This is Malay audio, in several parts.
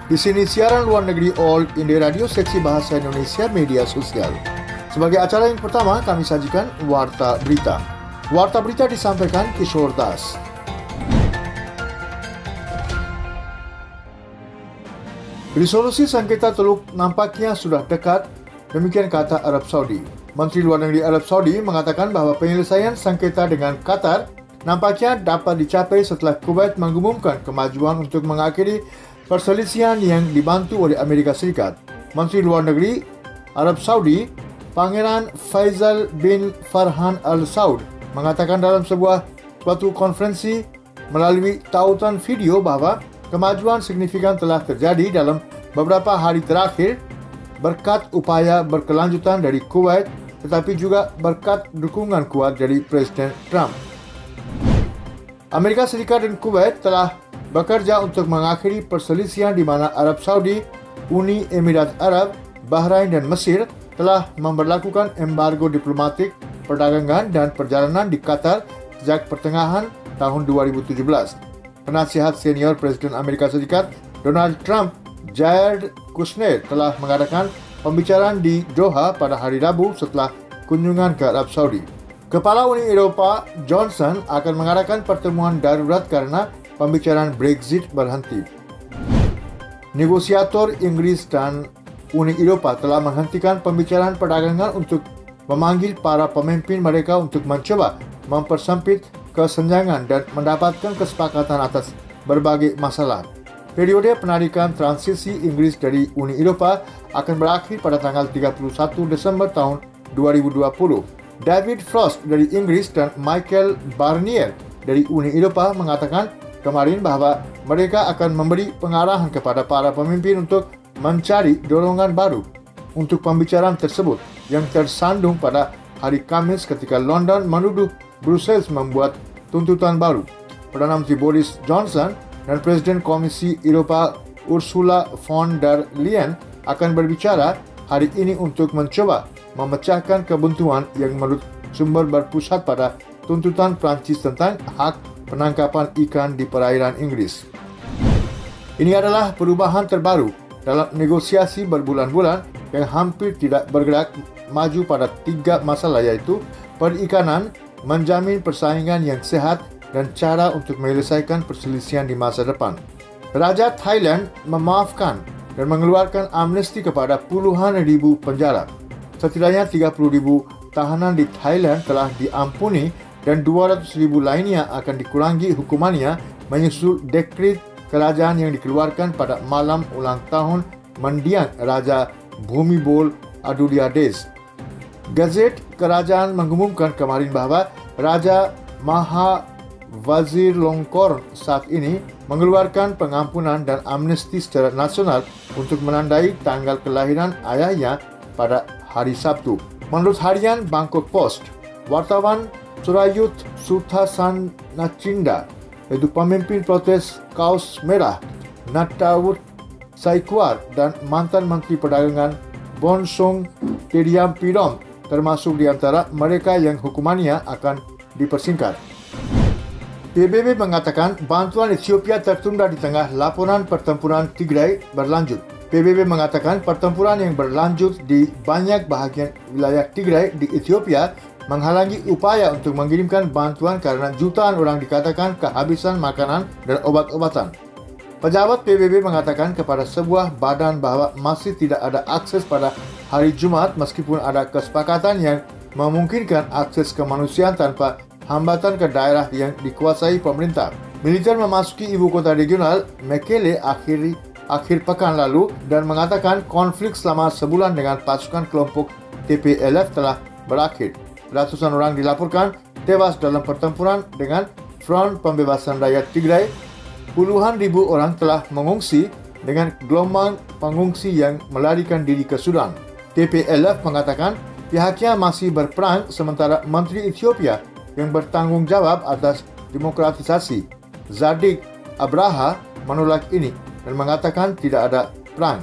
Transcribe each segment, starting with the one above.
Di sini siaran luar negeri All India Radio seksi bahasa Indonesia media sosial. Sebagai acara yang pertama, kami sajikan Warta Berita. Warta Berita disampaikan Kishore Das. Resolusi sengketa Teluk nampaknya sudah dekat, demikian kata Arab Saudi. Menteri Luar Negeri Arab Saudi mengatakan bahawa penyelesaian sengketa dengan Qatar nampaknya dapat dicapai setelah Kuwait mengumumkan kemajuan untuk mengakhiri perselisihan yang dibantu oleh Amerika Serikat. Menteri Luar Negeri Arab Saudi, Pangeran Faisal bin Farhan Al Saud, mengatakan dalam suatu konferensi melalui tautan video bahawa kemajuan signifikan telah terjadi dalam beberapa hari terakhir berkat upaya berkelanjutan dari Kuwait, tetapi juga berkat dukungan kuat dari Presiden Trump. Amerika Serikat dan Kuwait telah bekerja untuk mengakhiri perselisihan di mana Arab Saudi, Uni Emirat Arab, Bahrain dan Mesir telah memberlakukan embargo diplomatik, perdagangan dan perjalanan di Qatar sejak pertengahan tahun 2017. Penasihat senior Presiden Amerika Serikat Donald Trump, Jared Kushner, telah mengadakan pembicaraan di Doha pada hari Rabu setelah kunjungan ke Arab Saudi. Kepala Uni Eropah Johnson akan mengadakan pertemuan darurat karena pembicaraan Brexit berhenti. Negosiator Inggris dan Uni Eropah telah menghentikan pembicaraan perdagangan untuk memanggil para pemimpin mereka untuk mencoba mempersempit kesenjangan dan mendapatkan kesepakatan atas berbagai masalah. Periode penarikan transisi Inggris dari Uni Eropah akan berakhir pada tanggal 31 Desember tahun 2020. David Frost dari Inggris dan Michael Barnier dari Uni Eropah mengatakan kemarin bahawa mereka akan memberi pengarahan kepada para pemimpin untuk mencari dorongan baru untuk pembicaraan tersebut yang tersandung pada hari Khamis ketika London menuduh Brussels membuat tuntutan baru. Perdana Menteri Boris Johnson dan Presiden Komisi Eropah Ursula von der Leyen akan berbicara hari ini untuk mencoba memecahkan kebuntuan yang menurut sumber berpusat pada tuntutan Perancis tentang hak penangkapan ikan di perairan Inggris. Ini adalah perubahan terbaru dalam negosiasi berbulan-bulan yang hampir tidak bergerak maju pada tiga masalah, yaitu perikanan, menjamin persaingan yang sehat dan cara untuk menyelesaikan perselisihan di masa depan. Raja Thailand memaafkan dan mengeluarkan amnesti kepada puluhan ribu penjara. Setidaknya 30,000 tahanan di Thailand telah diampuni dan 200,000 lainnya akan dikurangi hukumannya menyusul dekret kerajaan yang dikeluarkan pada malam ulang tahun mendiang Raja Bhumibol Adulyadej. Gazet kerajaan mengumumkan kemarin bahawa Raja Maha Vajiralongkorn saat ini mengeluarkan pengampunan dan amnesti secara nasional untuk menandai tanggal kelahiran ayahnya pada hari Sabtu. Menurut harian Bangkok Post, wartawan Surayut Suthasanacinda, yaitu pemimpin protes Kaus Merah Natawut Saikwar dan mantan Menteri Perdagangan Bonsong Tediampirom termasuk di antara mereka yang hukumannya akan dipersingkat. PBB mengatakan bantuan Ethiopia tertunda di tengah laporan pertempuran Tigray berlanjut. PBB mengatakan pertempuran yang berlanjut di banyak bahagian wilayah Tigray di Ethiopia menghalangi upaya untuk mengirimkan bantuan karena jutaan orang dikatakan kehabisan makanan dan obat-obatan. Pejabat PBB mengatakan kepada sebuah badan bahawa masih tidak ada akses pada hari Jumaat meskipun ada kesepakatan yang memungkinkan akses kemanusiaan tanpa hambatan ke daerah yang dikuasai pemerintah. Militer memasuki ibu kota regional Mekele akhir pekan lalu dan mengatakan konflik selama sebulan dengan pasukan kelompok TPLF telah berakhir. Ratusan orang dilaporkan tewas dalam pertempuran dengan Front Pembebasan Rakyat Tigray. Puluhan ribu orang telah mengungsi dengan gelombang pengungsi yang melarikan diri ke Sudan. TPLF mengatakan pihaknya masih berperang sementara Menteri Ethiopia yang bertanggung jawab atas demokratisasi, Zadig Abraha, menolak ini dan mengatakan tidak ada perang.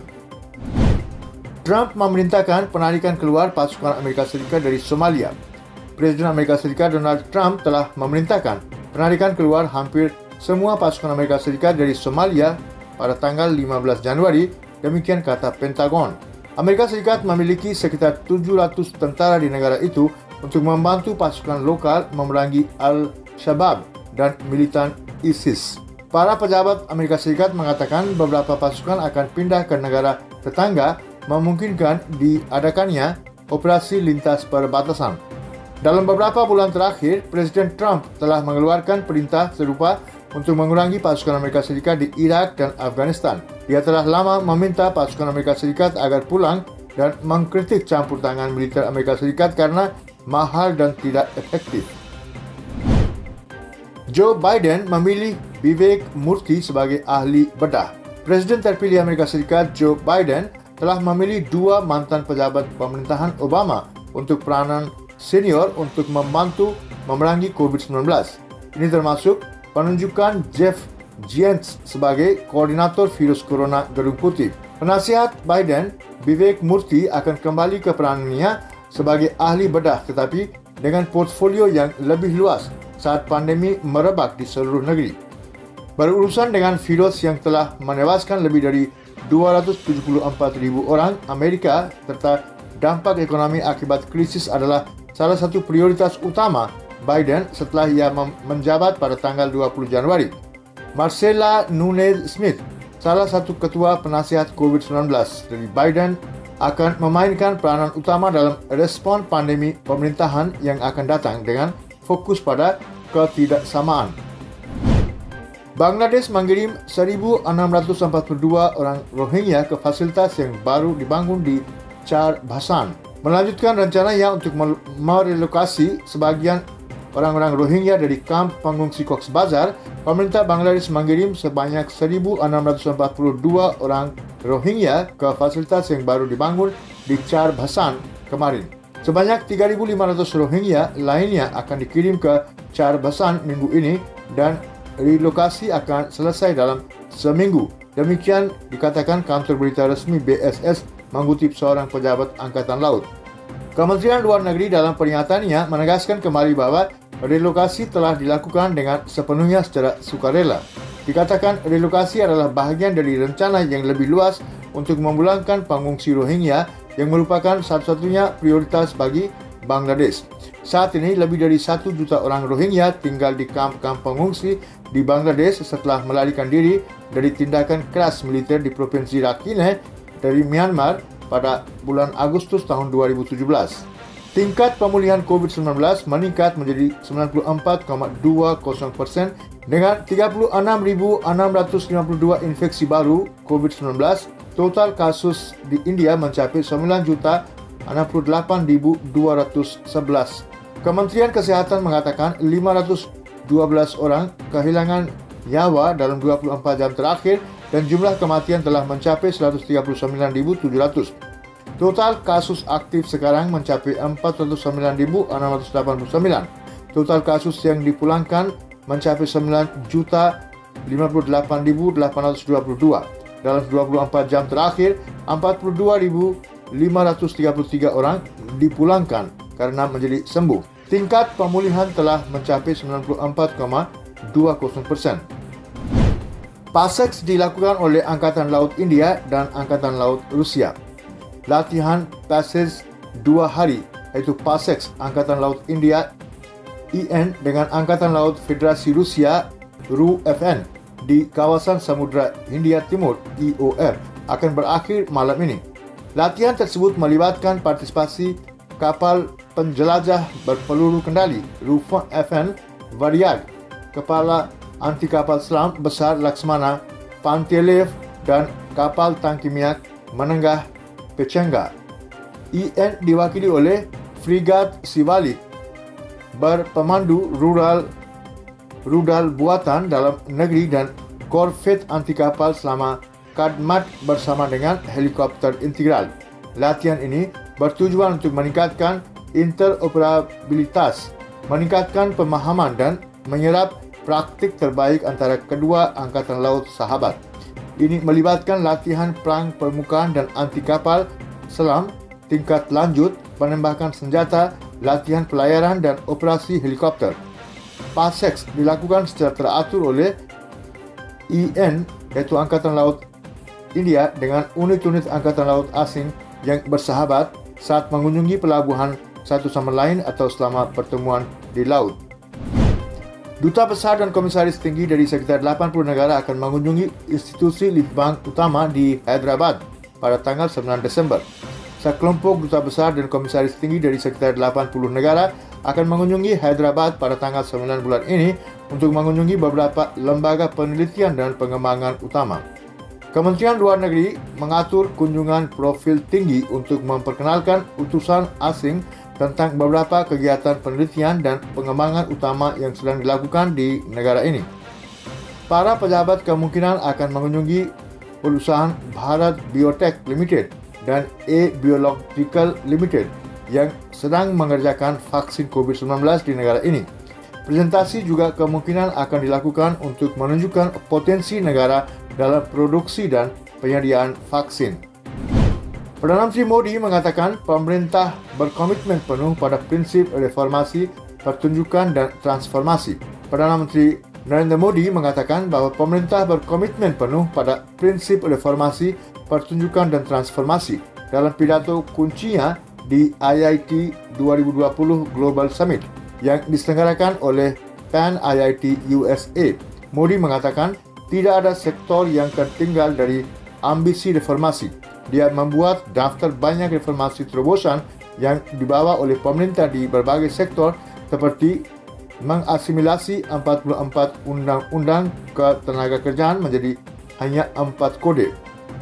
Trump memerintahkan penarikan keluar pasukan Amerika Serikat dari Somalia. Presiden Amerika Serikat Donald Trump telah memerintahkan penarikan keluar hampir semua pasukan Amerika Serikat dari Somalia pada tanggal 15 Januari, demikian kata Pentagon. Amerika Serikat memiliki sekitar 700 tentara di negara itu untuk membantu pasukan lokal memerangi Al-Shabaab dan militan ISIS. Para pejabat Amerika Serikat mengatakan beberapa pasukan akan pindah ke negara tetangga, memungkinkan diadakannya operasi lintas perbatasan. Dalam beberapa bulan terakhir, Presiden Trump telah mengeluarkan perintah serupa untuk mengurangi pasukan Amerika Serikat di Iraq dan Afghanistan. Dia telah lama meminta pasukan Amerika Serikat agar pulang dan mengkritik campur tangan militer Amerika Serikat karena mahal dan tidak efektif. Joe Biden memilih Vivek Murthy sebagai ahli bedah. Presiden terpilih Amerika Serikat Joe Biden telah memilih dua mantan pejabat pemerintahan Obama untuk peranan senior untuk membantu memerangi COVID-19. Ini termasuk penunjukan Jeff Zients sebagai koordinator virus corona Gedung Putih. Penasihat Biden, Vivek Murthy, akan kembali ke peranannya sebagai ahli bedah tetapi dengan portfolio yang lebih luas saat pandemi merebak di seluruh negeri. Berurusan dengan virus yang telah menewaskan lebih dari 274,000 orang Amerika serta dampak ekonomi akibat krisis adalah salah satu prioritas utama Biden setelah ia menjabat pada tanggal 20 Januari. Marcella Nunez Smith, salah satu ketua penasihat COVID-19 dari Biden, akan memainkan peranan utama dalam respon pandemi pemerintahan yang akan datang dengan fokus pada ketidaksamaan. Bangladesh mengirim 1,642 orang Rohingya ke fasilitas yang baru dibangun di Char Bhasan. Melanjutkan rencananya untuk merelokasi sebagian orang-orang Rohingya dari kamp pengungsi Cox's Bazar, pemerintah Bangladesh mengirim sebanyak 1,642 orang Rohingya ke fasilitas yang baru dibangun di Char Bhasan kemarin. Sebanyak 3,500 Rohingya lainnya akan dikirim ke Char Bhasan minggu ini dan relokasi akan selesai dalam seminggu. Demikian dikatakan kantor berita resmi BSS mengutip seorang pejabat Angkatan Laut. Kementerian Luar Negeri dalam pernyataannya menegaskan kembali bahwa relokasi telah dilakukan dengan sepenuhnya secara sukarela. Dikatakan relokasi adalah bahagian dari rencana yang lebih luas untuk memulangkan pengungsi Rohingya yang merupakan satu-satunya prioritas bagi Bangladesh. Saat ini lebih dari 1 juta orang Rohingya tinggal di kamp-kamp pengungsi di Bangladesh setelah melarikan diri dari tindakan keras militer di Provinsi Rakhine dari Myanmar pada bulan Agustus tahun 2017. Tingkat pemulihan COVID-19 meningkat menjadi 94,20% dengan 36.652 infeksi baru COVID-19. Total kasus di India mencapai 9.068.211. Kementerian Kesehatan mengatakan 512 orang kehilangan nyawa dalam 24 jam terakhir dan jumlah kematian telah mencapai 139.700. Total kasus aktif sekarang mencapai 409.689. Total kasus yang dipulangkan mencapai 9.058.822. Dalam 24 jam terakhir, 42.533 orang dipulangkan karena menjadi sembuh. Tingkat pemulihan telah mencapai 94,20%. PASEX dilakukan oleh Angkatan Laut India dan Angkatan Laut Rusia. Latihan PASEX 2 hari, yaitu PASEX Angkatan Laut India IN dengan Angkatan Laut Federasi Rusia RUFN di kawasan Samudra Hindia Timur IOR akan berakhir malam ini. Latihan tersebut melibatkan partisipasi kapal penjelajah berpeluru kendali RUFN Varyag, Kepala Anti Kapal Selam Besar Laksmana Pantelev dan kapal tangki minyak menengah Pechenga. IN diwakili oleh Frigat Sivalik berpemandu rudal buatan dalam negeri dan korvet anti kapal selama Kadmat bersama dengan helikopter integral. Latihan ini bertujuan untuk meningkatkan interoperabilitas, meningkatkan pemahaman dan menyerap praktik terbaik antara kedua angkatan laut sahabat. Ini melibatkan latihan perang permukaan dan anti kapal selam tingkat lanjut, penembakan senjata, latihan pelayaran dan operasi helikopter. PASEX dilakukan secara teratur oleh IN yaitu Angkatan Laut India dengan unit-unit Angkatan Laut asing yang bersahabat saat mengunjungi pelabuhan satu sama lain atau selama pertemuan di laut. Duta besar dan komisaris tinggi dari sekitar 80 negara akan mengunjungi institusi litbang utama di Hyderabad pada tanggal 9 Desember. Sekelompok duta besar dan komisaris tinggi dari sekitar 80 negara akan mengunjungi Hyderabad pada tanggal 9 bulan ini untuk mengunjungi beberapa lembaga penelitian dan pengembangan utama. Kementerian Luar Negeri mengatur kunjungan profil tinggi untuk memperkenalkan utusan asing tentang beberapa kegiatan penelitian dan pengembangan utama yang sedang dilakukan di negara ini. Para pejabat kemungkinan akan mengunjungi perusahaan Bharat Biotech Limited dan A-Biological Limited yang sedang mengerjakan vaksin COVID-19 di negara ini. Presentasi juga kemungkinan akan dilakukan untuk menunjukkan potensi negara dalam produksi dan penyediaan vaksin. Perdana Menteri Modi mengatakan pemerintah berkomitmen penuh pada prinsip reformasi, pertunjukan dan transformasi. Perdana Menteri Narendra Modi mengatakan bahwa pemerintah berkomitmen penuh pada prinsip reformasi, pertunjukan dan transformasi dalam pidato kuncinya di IIT 2020 Global Summit yang diselenggarakan oleh PAN IIT USA. Modi mengatakan tidak ada sektor yang tertinggal dari ambisi reformasi. Dia membuat daftar banyak reformasi terobosan yang dibawa oleh pemerintah di berbagai sektor seperti mengasimilasi 44 undang-undang ketenagakerjaan menjadi hanya 4 kode,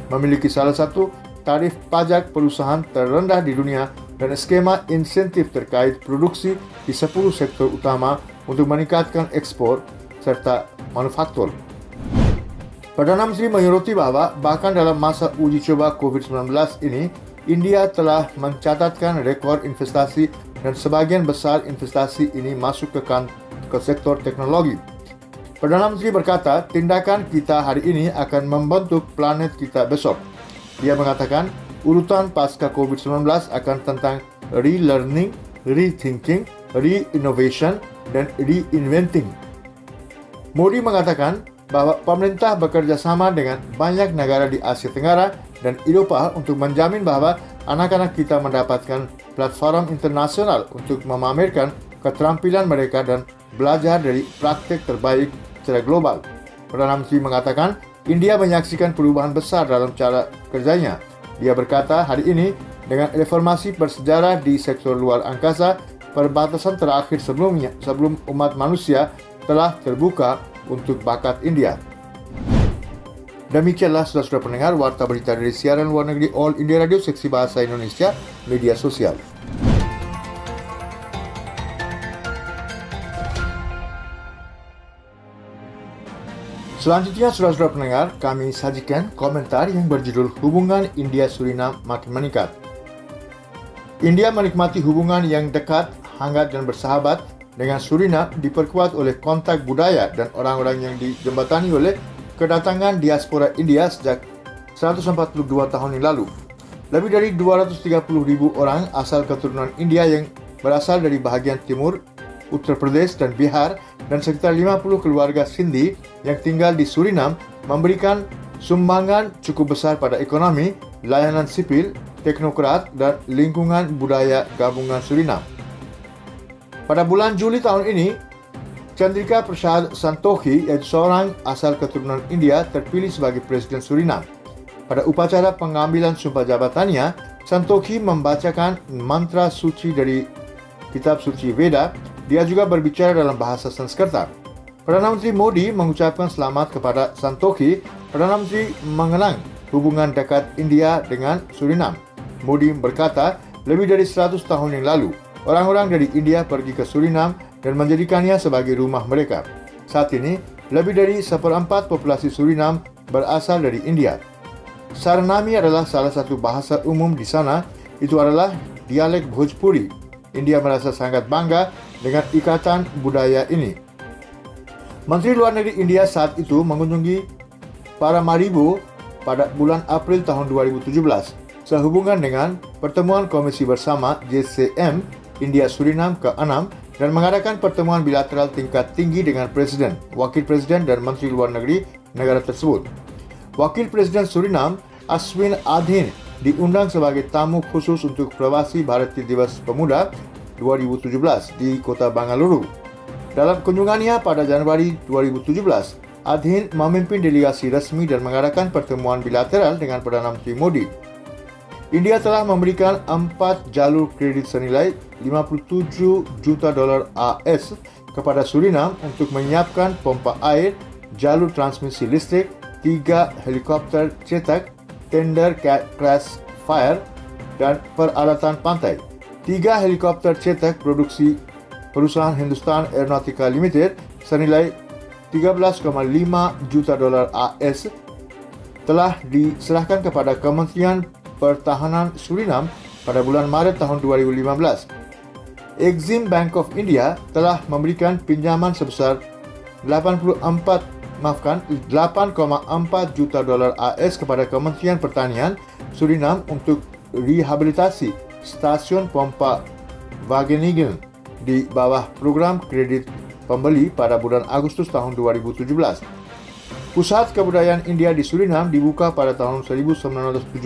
memiliki salah satu tarif pajak perusahaan terendah di dunia dan skema insentif terkait produksi di 10 sektor utama untuk meningkatkan ekspor serta manufaktur. Perdana Menteri menyoroti bahwa bahkan dalam masa uji coba COVID-19 ini, India telah mencatatkan rekor investasi dan sebagian besar investasi ini masuk ke sektor teknologi. Perdana Menteri berkata, tindakan kita hari ini akan membentuk planet kita besok. Dia mengatakan, urutan pasca COVID-19 akan tentang relearning, rethinking, re-innovation, dan reinventing. Modi mengatakan bahwa pemerintah bekerja sama dengan banyak negara di Asia Tenggara dan Eropah untuk menjamin bahwa anak-anak kita mendapatkan platform internasional untuk memamerkan keterampilan mereka dan belajar dari praktek terbaik secara global. Perdana Menteri mengatakan, India menyaksikan perubahan besar dalam cara kerjanya. Dia berkata hari ini, dengan reformasi bersejarah di sektor luar angkasa, perbatasan terakhir sebelum umat manusia telah terbuka untuk bakat India. Demikianlah saudara-saudara pendengar warta berita dari siaran luar negeri All India Radio seksi bahasa Indonesia media sosial. Selanjutnya saudara-saudara pendengar, kami sajikan komentar yang berjudul Hubungan India-Suriname makin meningkat. India menikmati hubungan yang dekat, hangat dan bersahabat dengan Suriname diperkuat oleh kontak budaya dan orang-orang yang dijembatani oleh kedatangan diaspora India sejak 142 tahun yang lalu. Lebih dari 230,000 orang asal keturunan India yang berasal dari bahagian timur, Uttar Pradesh dan Bihar dan sekitar 50 keluarga Sindhi yang tinggal di Suriname memberikan sumbangan cukup besar pada ekonomi, layanan sipil, teknokrat dan lingkungan budaya gabungan Suriname. Pada bulan Juli tahun ini, Chandrika Prasad Santokhi, yaitu seorang asal keturunan India, terpilih sebagai Presiden Suriname. Pada upacara pengambilan sumpah jabatannya, Santokhi membacakan mantra suci dari kitab suci Veda. Dia juga berbicara dalam bahasa Sanskerta. Perdana Menteri Modi mengucapkan selamat kepada Santokhi. Perdana Menteri mengenang hubungan dekat India dengan Suriname. Modi berkata, lebih dari 100 tahun yang lalu, orang-orang dari India pergi ke Suriname dan menjadikannya sebagai rumah mereka. Saat ini, lebih dari 1/4 populasi Suriname berasal dari India. Saranami adalah salah satu bahasa umum di sana. Itu adalah dialek Bhojpuri. India merasa sangat bangga dengan ikatan budaya ini. Menteri Luar Negeri India saat itu mengunjungi Paramaribo pada bulan April tahun 2017 sehubungan dengan pertemuan Komisi Bersama JCM India-Suriname ke-6 dan mengadakan pertemuan bilateral tingkat tinggi dengan Presiden, Wakil Presiden dan Menteri Luar Negeri negara tersebut. Wakil Presiden Suriname, Aswin Adhin, diundang sebagai tamu khusus untuk Pravasi Bharati Divas Pemuda 2017 di Kota Bangalore. Dalam kunjungannya pada Januari 2017, Adhin memimpin delegasi resmi dan mengadakan pertemuan bilateral dengan Perdana Menteri Modi. India telah memberikan 4 jalur kredit senilai $57 juta AS kepada Suriname untuk menyiapkan pompa air, jalur transmisi listrik, 3 helikopter cetak, tender crash fire dan peralatan pantai. 3 helikopter cetak produksi perusahaan Hindustan Aeronautica Limited senilai $13.5 juta AS telah diserahkan kepada Kementerian Pertahanan Suriname pada bulan Maret tahun 2015. Exim Bank of India telah memberikan pinjaman sebesar 8,4 juta AS kepada Kementerian Pertanian Suriname untuk rehabilitasi stasiun pompa Wageningen di bawah program kredit pembeli pada bulan Agustus tahun 2017. Pusat Kebudayaan India di Suriname dibuka pada tahun 1978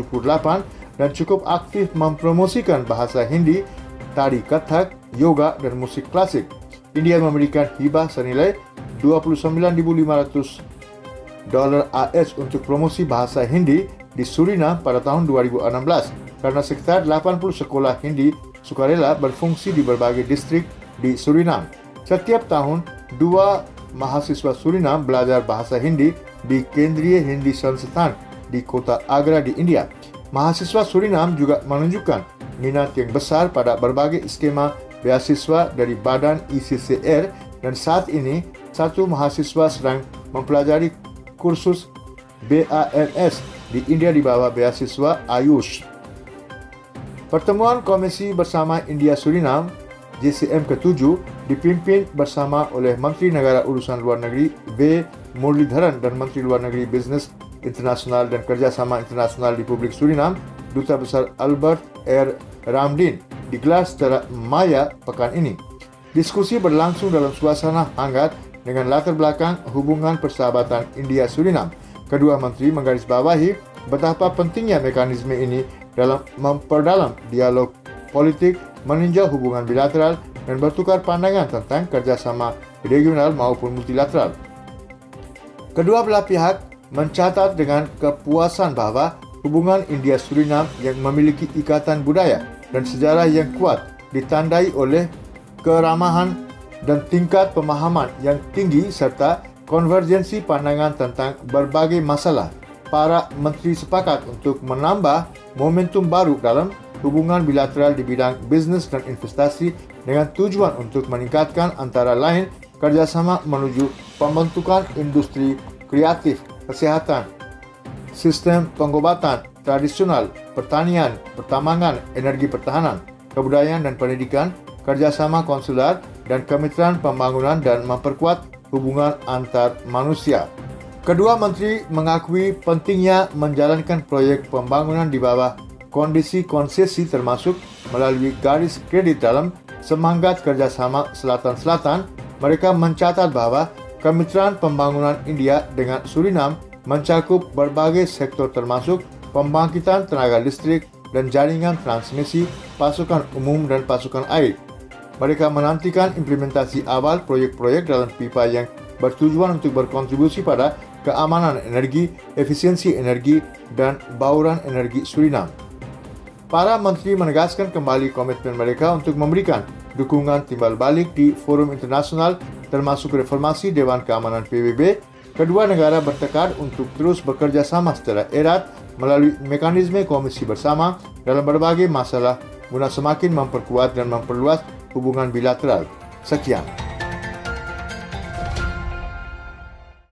dan cukup aktif mempromosikan bahasa Hindi, tari Kathak, yoga dan musik klasik. India memberikan hibah senilai $29.500 AS untuk promosi bahasa Hindi di Suriname pada tahun 2016 karena sekitar 80 sekolah Hindi sukarela berfungsi di berbagai distrik di Suriname. Setiap tahun, 2 mahasiswa Suriname belajar bahasa Hindi di Kendriya Hindi Sansthan di kota Agra di India. Mahasiswa Suriname juga menunjukkan minat yang besar pada berbagai skema beasiswa dari Badan ICCR dan saat ini 1 mahasiswa sedang mempelajari kursus BANS di India di bawah beasiswa Ayush. Pertemuan Komisi Bersama India Suriname JCM ke-7 dipimpin bersama oleh Menteri Negara Urusan Luar Negeri V. Muralidharan dan Menteri Luar Negeri Bisnes Internasional dan Kerjasama Internasional Republik Suriname, Duta Besar Albert R. Ramdin, digelar secara maya pekan ini. Diskusi berlangsung dalam suasana hangat dengan latar belakang hubungan persahabatan India-Suriname. Kedua menteri menggarisbawahi betapa pentingnya mekanisme ini dalam memperdalam dialog politik, meninjau hubungan bilateral dan bertukar pandangan tentang kerjasama regional maupun multilateral. Kedua belah pihak mencatat dengan kepuasan bahawa hubungan India-Suriname yang memiliki ikatan budaya dan sejarah yang kuat ditandai oleh keramahan dan tingkat pemahaman yang tinggi serta konvergensi pandangan tentang berbagai masalah. Para menteri sepakat untuk menambah momentum baru dalam hubungan bilateral di bidang bisnes dan investasi dengan tujuan untuk meningkatkan antara lain kerjasama menuju pembentukan industri kreatif, kesihatan, sistem pengobatan tradisional, pertanian, pertambangan, energi pertahanan, kebudayaan dan pendidikan, kerjasama konsular dan kemitraan pembangunan dan memperkuat hubungan antar manusia. Kedua menteri mengakui pentingnya menjalankan proyek pembangunan di bawah kondisi konsesi termasuk melalui garis kredit dalam semangat kerjasama Selatan-Selatan. Mereka mencatat bahawa kemitraan pembangunan India dengan Suriname mencakup berbagai sektor termasuk pembangkitan tenaga listrik dan jaringan transmisi, pasukan umum dan pasukan air. Mereka menantikan implementasi awal proyek-proyek dalam pipa yang bertujuan untuk berkontribusi pada keamanan energi, efisiensi energi dan bauran energi Suriname. Para menteri menegaskan kembali komitmen mereka untuk memberikan dukungan timbal balik di forum internasional termasuk reformasi Dewan Keamanan PBB. Kedua negara bertekad untuk terus bekerja sama secara erat melalui mekanisme komisi bersama dalam berbagai masalah guna semakin memperkuat dan memperluas hubungan bilateral. Sekian.